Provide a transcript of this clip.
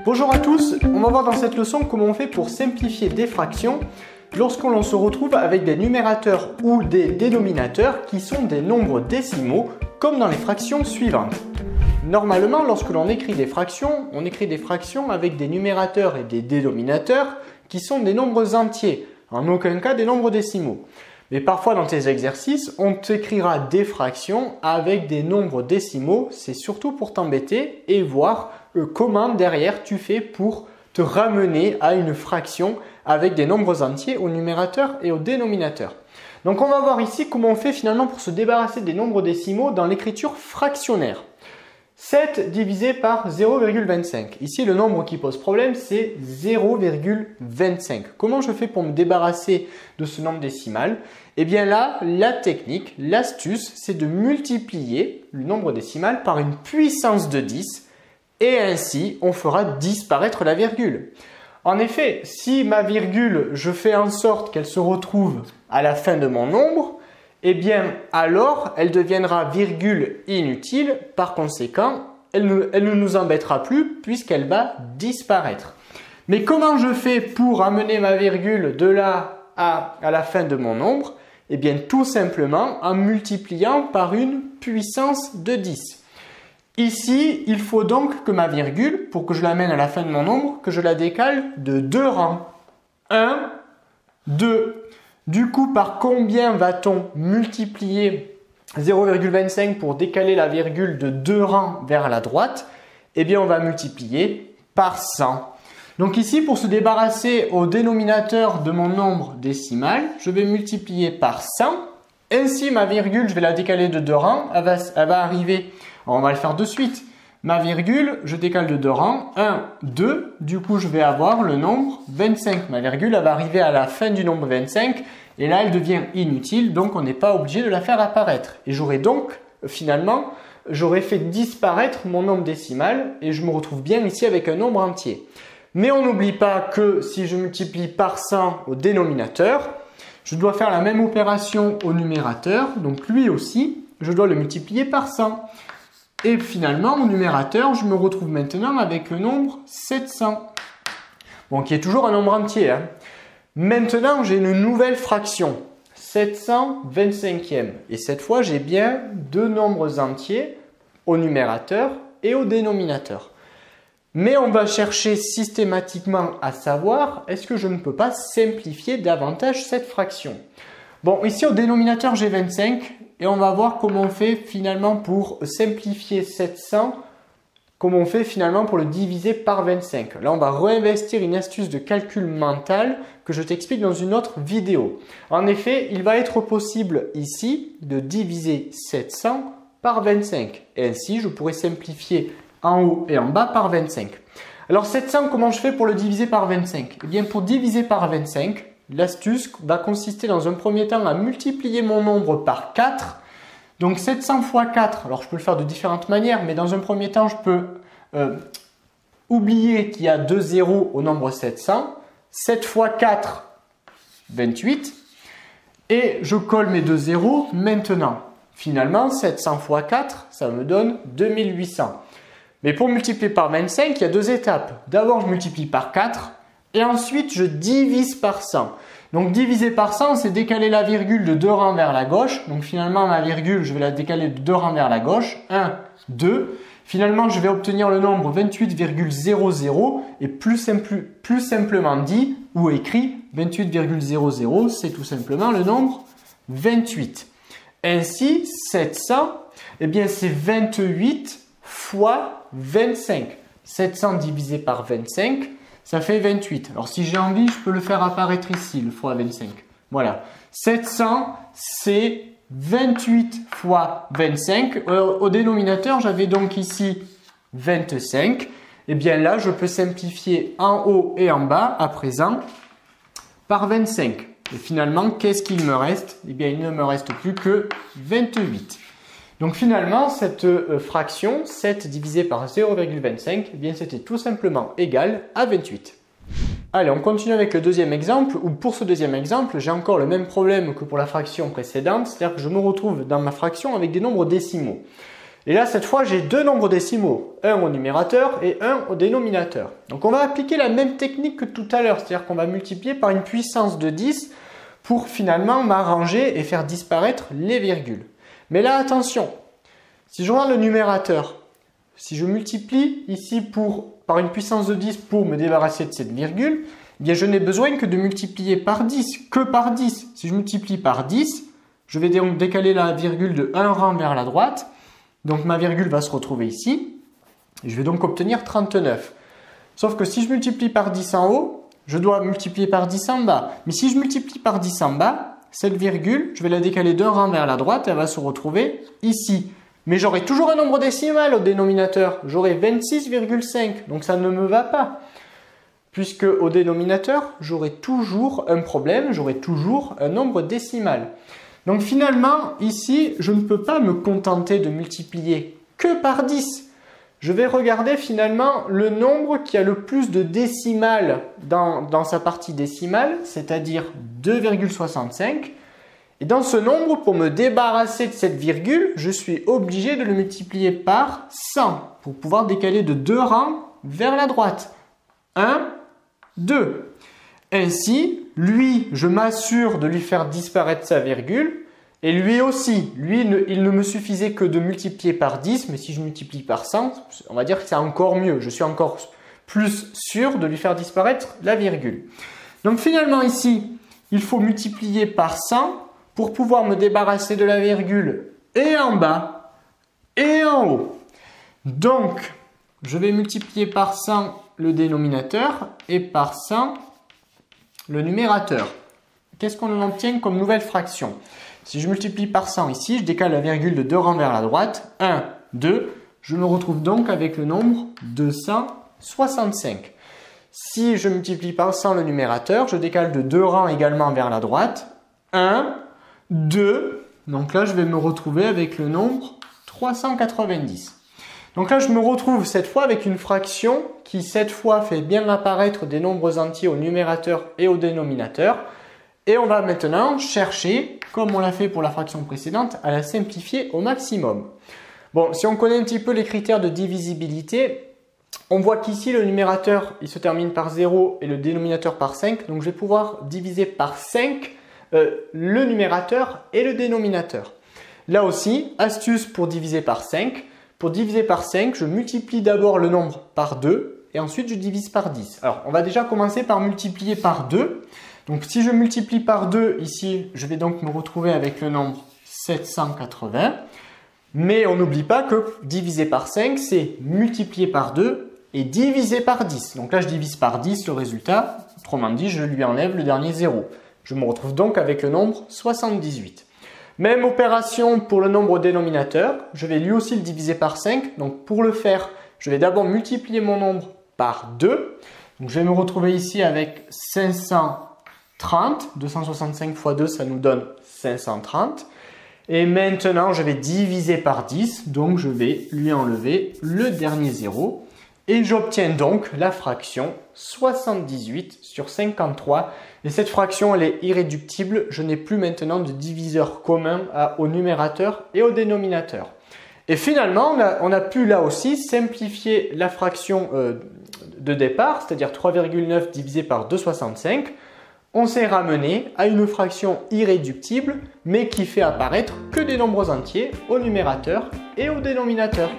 Bonjour à tous, on va voir dans cette leçon comment on fait pour simplifier des fractions lorsqu'on se retrouve avec des numérateurs ou des dénominateurs qui sont des nombres décimaux comme dans les fractions suivantes. Normalement, lorsque l'on écrit des fractions, on écrit des fractions avec des numérateurs et des dénominateurs qui sont des nombres entiers, en aucun cas des nombres décimaux. Mais parfois dans tes exercices, on t'écrira des fractions avec des nombres décimaux, c'est surtout pour t'embêter et voir comment derrière tu fais pour te ramener à une fraction avec des nombres entiers au numérateur et au dénominateur. Donc on va voir ici comment on fait finalement pour se débarrasser des nombres décimaux dans l'écriture fractionnaire. 7 divisé par 0,25. Ici, le nombre qui pose problème, c'est 0,25. Comment je fais pour me débarrasser de ce nombre décimal? Eh bien là, la technique, l'astuce, c'est de multiplier le nombre décimal par une puissance de 10 et ainsi, on fera disparaître la virgule. En effet, si ma virgule, je fais en sorte qu'elle se retrouve à la fin de mon nombre, eh bien, alors, elle deviendra virgule inutile. Par conséquent, elle ne nous embêtera plus puisqu'elle va disparaître. Mais comment je fais pour amener ma virgule de là à la fin de mon nombre? Eh bien, tout simplement en multipliant par une puissance de 10. Ici, il faut donc que ma virgule, pour que je l'amène à la fin de mon nombre, que je la décale de 2 rangs. 1, 2. Du coup, par combien va-t-on multiplier 0,25 pour décaler la virgule de 2 rangs vers la droite? Eh bien, on va multiplier par 100. Donc ici, pour se débarrasser au dénominateur de mon nombre décimal, je vais multiplier par 100. Ainsi, ma virgule, je vais la décaler de 2 rangs. Elle va arriver, on va le faire de suite. Ma virgule, je décale de 2 rangs, 1, 2, du coup je vais avoir le nombre 25. Ma virgule, elle va arriver à la fin du nombre 25 et là elle devient inutile, donc on n'est pas obligé de la faire apparaître. Et j'aurai donc, finalement, j'aurais fait disparaître mon nombre décimal et je me retrouve bien ici avec un nombre entier. Mais on n'oublie pas que si je multiplie par 100 au dénominateur, je dois faire la même opération au numérateur, donc lui aussi, je dois le multiplier par 100. Et finalement, au numérateur, je me retrouve maintenant avec le nombre 700. Bon, qui est toujours un nombre entier. Maintenant, j'ai une nouvelle fraction. 725e. Et cette fois, j'ai bien deux nombres entiers au numérateur et au dénominateur. Mais on va chercher systématiquement à savoir, est-ce que je ne peux pas simplifier davantage cette fraction? Bon, ici au dénominateur, j'ai 25. Et on va voir comment on fait finalement pour simplifier 700, comment on fait finalement pour le diviser par 25. Là, on va réinvestir une astuce de calcul mental que je t'explique dans une autre vidéo. En effet, il va être possible ici de diviser 700 par 25. Et ainsi, je pourrais simplifier en haut et en bas par 25. Alors 700, comment je fais pour le diviser par 25? Eh bien, pour diviser par 25, l'astuce va consister dans un premier temps à multiplier mon nombre par 4. Donc 700 fois 4, alors je peux le faire de différentes manières, mais dans un premier temps, je peux oublier qu'il y a 2 zéros au nombre 700. 7 fois 4, 28. Et je colle mes 2 zéros maintenant. Finalement, 700 fois 4, ça me donne 2800. Mais pour multiplier par 25, il y a deux étapes. D'abord, je multiplie par 4. Et ensuite, je divise par 100. Donc, diviser par 100, c'est décaler la virgule de 2 rangs vers la gauche. Donc, finalement, ma virgule, je vais la décaler de 2 rangs vers la gauche. 1, 2. Finalement, je vais obtenir le nombre 28,00. Et plus simplement dit, ou écrit, 28,00, c'est tout simplement le nombre 28. Ainsi, 700, eh bien, c'est 28 fois 25. 700 divisé par 25. Ça fait 28. Alors, si j'ai envie, je peux le faire apparaître ici, le fois 25. Voilà. 700, c'est 28 fois 25. Au dénominateur, j'avais donc ici 25. Et bien là, je peux simplifier en haut et en bas, à présent, par 25. Et finalement, qu'est-ce qu'il me reste? Eh bien, il ne me reste plus que 28. Donc finalement, cette fraction, 7 divisé par 0,25, eh bien c'était tout simplement égal à 28. Allez, on continue avec le deuxième exemple, où pour ce deuxième exemple, j'ai encore le même problème que pour la fraction précédente, c'est-à-dire que je me retrouve dans ma fraction avec des nombres décimaux. Et là, cette fois, j'ai deux nombres décimaux, un au numérateur et un au dénominateur. Donc on va appliquer la même technique que tout à l'heure, c'est-à-dire qu'on va multiplier par une puissance de 10 pour finalement m'arranger et faire disparaître les virgules. Mais là, attention, si je regarde le numérateur, si je multiplie ici par une puissance de 10 pour me débarrasser de cette virgule, eh bien je n'ai besoin que de multiplier par 10, que par 10. Si je multiplie par 10, je vais donc décaler la virgule de 1 rang vers la droite. Donc ma virgule va se retrouver ici. Et je vais donc obtenir 39. Sauf que si je multiplie par 10 en haut, je dois multiplier par 10 en bas. Mais si je multiplie par 10 en bas, cette virgule, je vais la décaler d'un rang vers la droite et elle va se retrouver ici. Mais j'aurai toujours un nombre décimal au dénominateur. J'aurai 26,5. Donc ça ne me va pas. Puisque au dénominateur, j'aurai toujours un problème, j'aurai toujours un nombre décimal. Donc finalement, ici, je ne peux pas me contenter de multiplier que par 10. Je vais regarder finalement le nombre qui a le plus de décimales dans sa partie décimale, c'est-à-dire 2,65. Et dans ce nombre, pour me débarrasser de cette virgule, je suis obligé de le multiplier par 100 pour pouvoir décaler de 2 rangs vers la droite. 1, 2. Ainsi, lui, je m'assure de lui faire disparaître sa virgule. Et lui aussi, il ne me suffisait que de multiplier par 10, mais si je multiplie par 100, on va dire que c'est encore mieux. Je suis encore plus sûr de lui faire disparaître la virgule. Donc finalement ici, il faut multiplier par 100 pour pouvoir me débarrasser de la virgule et en bas et en haut. Donc, je vais multiplier par 100 le dénominateur et par 100 le numérateur. Qu'est-ce qu'on en obtient comme nouvelle fraction? Si je multiplie par 100 ici, je décale la virgule de 2 rangs vers la droite. 1, 2. Je me retrouve donc avec le nombre 265. Si je multiplie par 100 le numérateur, je décale de 2 rangs également vers la droite. 1, 2. Donc là, je vais me retrouver avec le nombre 390. Donc là, je me retrouve cette fois avec une fraction qui, cette fois, fait bien apparaître des nombres entiers au numérateur et au dénominateur. Et on va maintenant chercher, comme on l'a fait pour la fraction précédente, à la simplifier au maximum. Bon, si on connaît un petit peu les critères de divisibilité, on voit qu'ici, le numérateur, il se termine par 0 et le dénominateur par 5. Donc, je vais pouvoir diviser par 5 le numérateur et le dénominateur. Là aussi, astuce pour diviser par 5. Pour diviser par 5, je multiplie d'abord le nombre par 2 et ensuite je divise par 10. Alors, on va déjà commencer par multiplier par 2. Donc, si je multiplie par 2 ici, je vais donc me retrouver avec le nombre 780. Mais on n'oublie pas que diviser par 5, c'est multiplier par 2 et diviser par 10. Donc là, je divise par 10 le résultat. Autrement dit, je lui enlève le dernier 0. Je me retrouve donc avec le nombre 78. Même opération pour le nombre au dénominateur. Je vais lui aussi le diviser par 5. Donc, pour le faire, je vais d'abord multiplier mon nombre par 2. Donc, je vais me retrouver ici avec 530. 265 fois 2, ça nous donne 530. Et maintenant, je vais diviser par 10. Donc, je vais lui enlever le dernier 0. Et j'obtiens donc la fraction 78 sur 53. Et cette fraction, elle est irréductible. Je n'ai plus maintenant de diviseur commun au numérateur et au dénominateur. Et finalement, on a pu là aussi simplifier la fraction de départ, c'est-à-dire 3,9 divisé par 2,65. On s'est ramené à une fraction irréductible, mais qui fait apparaître que des nombres entiers au numérateur et au dénominateur.